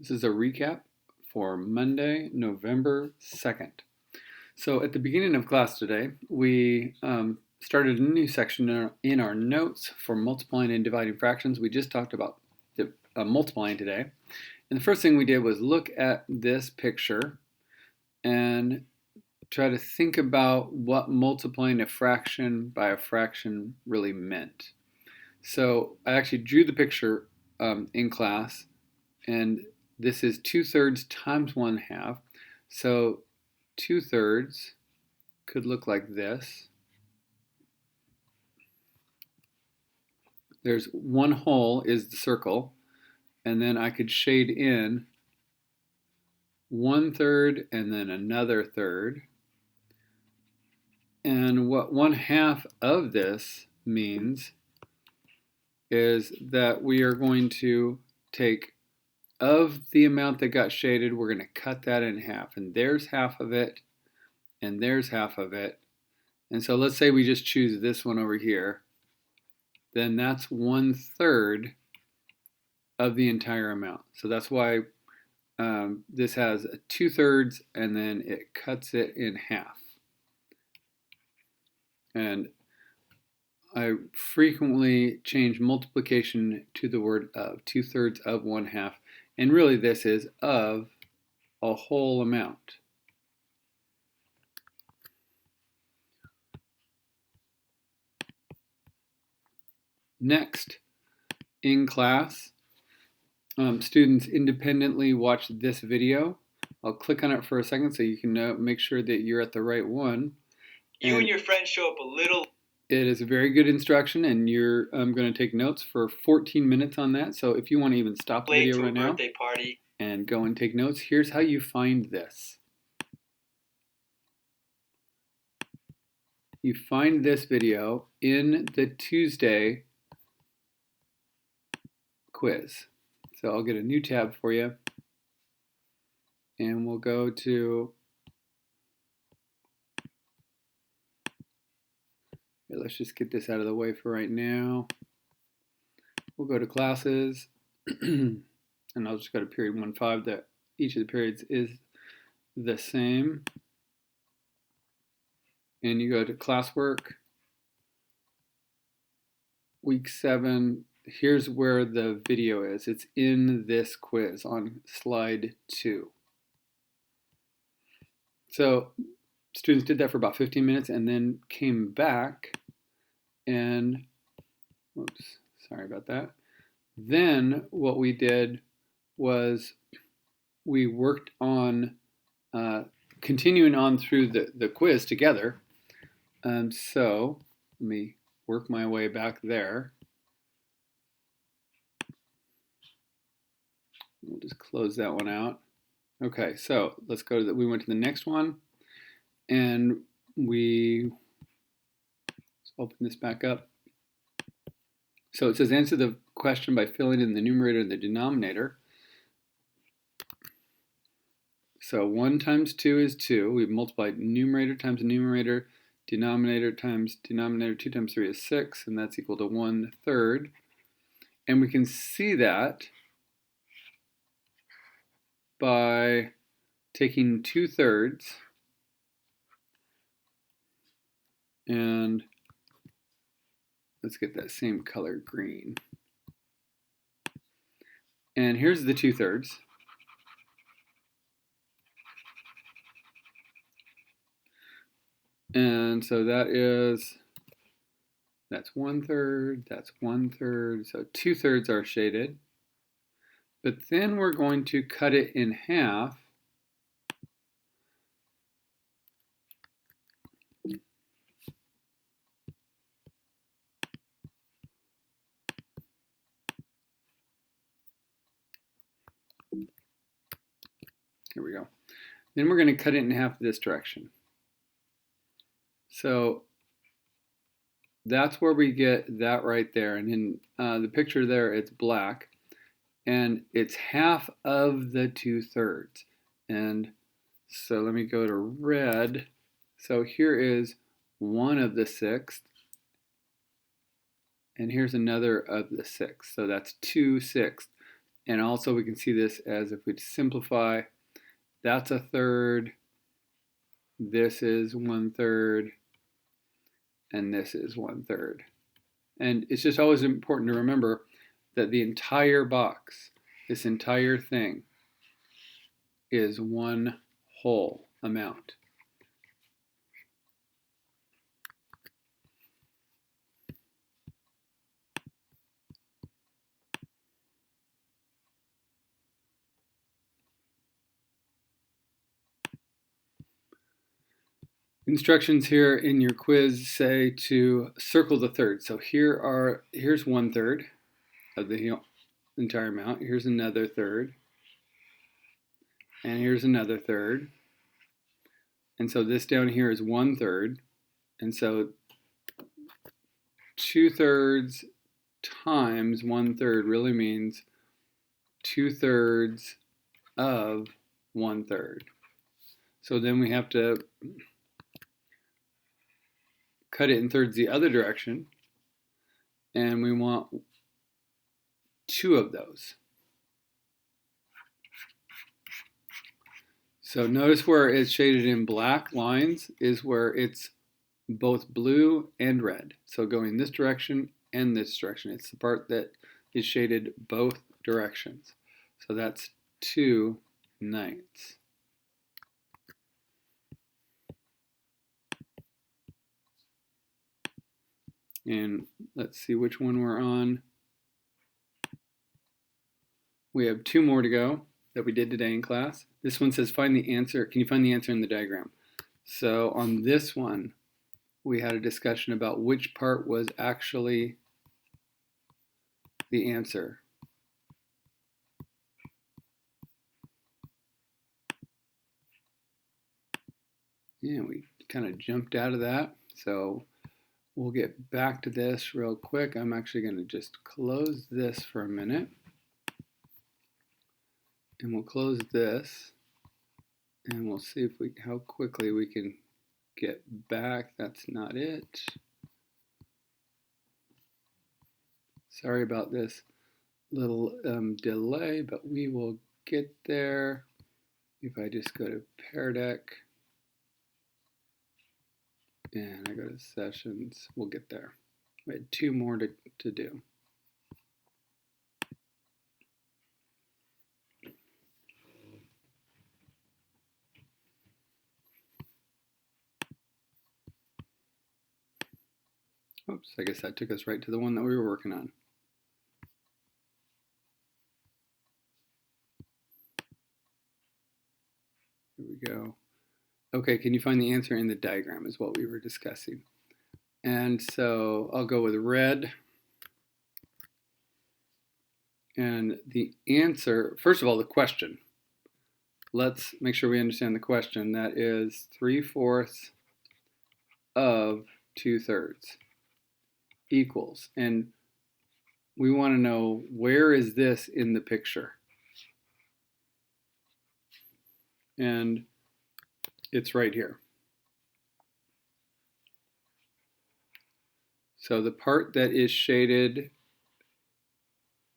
This is a recap for Monday, November 2nd. So at the beginning of class today, we started a new section in our notes for multiplying and dividing fractions. We just talked about multiplying today. And the first thing we did was look at this picture and try to think about what multiplying a fraction by a fraction really meant. So I actually drew the picture in class, and this is 2/3 times 1/2. So 2/3 could look like this. There's one whole is the circle, and then I could shade in 1/3 and then another third. And what 1/2 of this means is that we are going to take of the amount that got shaded, we're going to cut that in half. And there's half of it, and there's half of it. And so let's say we just choose this one over here. Then that's 1/3 of the entire amount. So that's why this has a 2/3 and then it cuts it in half. And I frequently change multiplication to the word of, 2/3 of 1/2. And really this is of a whole amount. Next, in class, students independently watch this video. I'll click on it for a second so you can make sure that you're at the right one. You and your friends show up a little. It is a very good instruction, and you're going to take notes for 14 minutes on that. So if you want to even stop the video right now birthday party and go and take notes, here's how you find this. You find this video in the Tuesday quiz. So I'll get a new tab for you, and we'll go to, let's just get this out of the way for right now. We'll go to classes, and I'll just go to period 1-5. That each of the periods is the same. And you go to classwork, week 7. Here's where the video is. It's in this quiz on slide 2. So students did that for about 15 minutes and then came back and, whoops, sorry about that. Then what we did was we worked on continuing on through the quiz together. So let me work my way back there. We'll just close that one out. Okay, so let's go to we went to the next one, and let's open this back up. So it says answer the question by filling in the numerator and the denominator. So 1 times 2 is 2. We've multiplied numerator times numerator, denominator times denominator. 2 times 3 is 6, and that's equal to 1/3. And we can see that by taking 2/3 and let's get that same color green. And here's the 2/3. And so that's 1/3, that's 1/3. So 2/3 are shaded. But then we're going to cut it in half. Here we go. Then we're going to cut it in half this direction. So that's where we get that right there. And in the picture there, it's black. And it's half of the 2/3. And so let me go to red. So here is 1 of the 6th. And here's another of the 6th. So that's 2/6. And also we can see this as, if we simplify, that's a third, this is 1/3, and this is 1/3. And it's just always important to remember that the entire box, this entire thing, is one whole amount. Instructions here in your quiz say to circle the third. So here's 1/3 of the entire amount. Here's another third. And here's another third. And so this down here is 1/3. And so 2/3 times 1/3 really means 2/3 of 1/3. So then we have to cut it in thirds the other direction, and we want 2 of those. So notice where it's shaded in black lines is where it's both blue and red. So going this direction and this direction. It's the part that is shaded both directions. So that's 2/9. And let's see which one we're on. We have 2 more to go that we did today in class. This one says find the answer. Can you find the answer in the diagram? So on this one, we had a discussion about which part was actually the answer. And we kind of jumped out of that. So we'll get back to this real quick. I'm actually going to just close this for a minute. And we'll close this. And we'll see if how quickly we can get back. That's not it. Sorry about this little delay, but we will get there. If I just go to Pear Deck and I go to Sessions, we'll get there. We had 2 more to do. Oops, I guess that took us right to the one that we were working on. Here we go. Okay, can you find the answer in the diagram is what we were discussing. And so I'll go with red. And the answer, first of all, the question. Let's make sure we understand the question. That is 3/4 of 2/3 equals. And we want to know, where is this in the picture? And it's right here. So the part that is shaded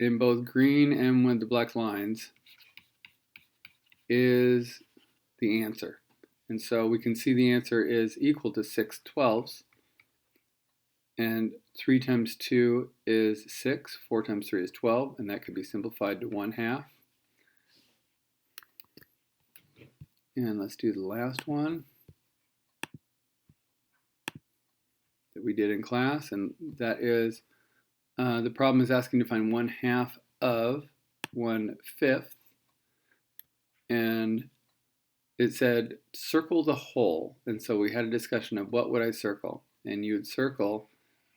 in both green and with the black lines is the answer. And so we can see the answer is equal to 6/12. And 3 times 2 is 6, 4 times 3 is 12, and that could be simplified to 1/2. And let's do the last one that we did in class, and that is the problem is asking to find 1/2 of 1/5, and it said circle the whole. And so we had a discussion of what would I circle, and you would circle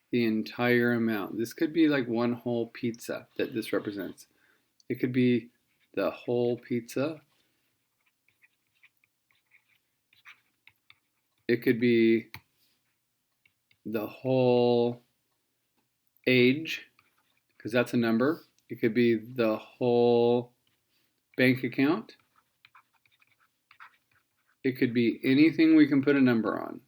the entire amount. This could be like one whole pizza that this represents. It could be the whole pizza. It could be the whole age, because that's a number. It could be the whole bank account. It could be anything we can put a number on.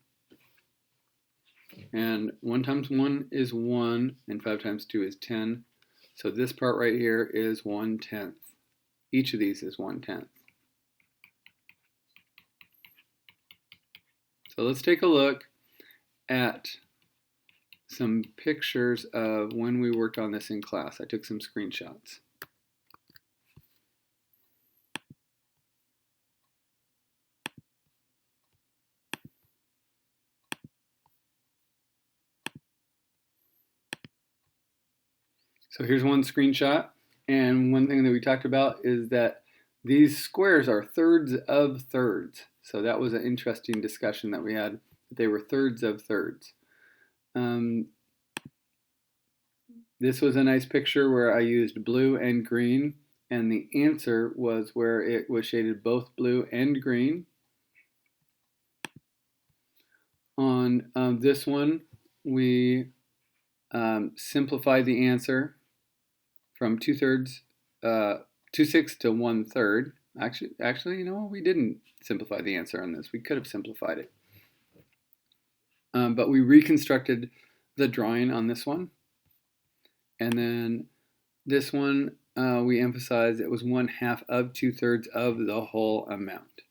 And 1 times 1 is 1, and 5 times 2 is 10. So this part right here is 1/10. Each of these is 1/10. So let's take a look at some pictures of when we worked on this in class. I took some screenshots. So here's one screenshot, and one thing that we talked about is that these squares are thirds of thirds. So that was an interesting discussion that we had. They were thirds of thirds. This was a nice picture where I used blue and green, and the answer was where it was shaded both blue and green. On this one, we simplified the answer from 2/3, 2/6 to 1/3. Actually, you know, we didn't simplify the answer on this. We could have simplified it. But we reconstructed the drawing on this one. And then this one, we emphasized it was 1/2 of 2/3 of the whole amount.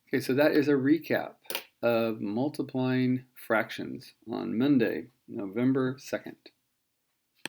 Okay, so that is a recap of multiplying fractions on Monday, November 2nd.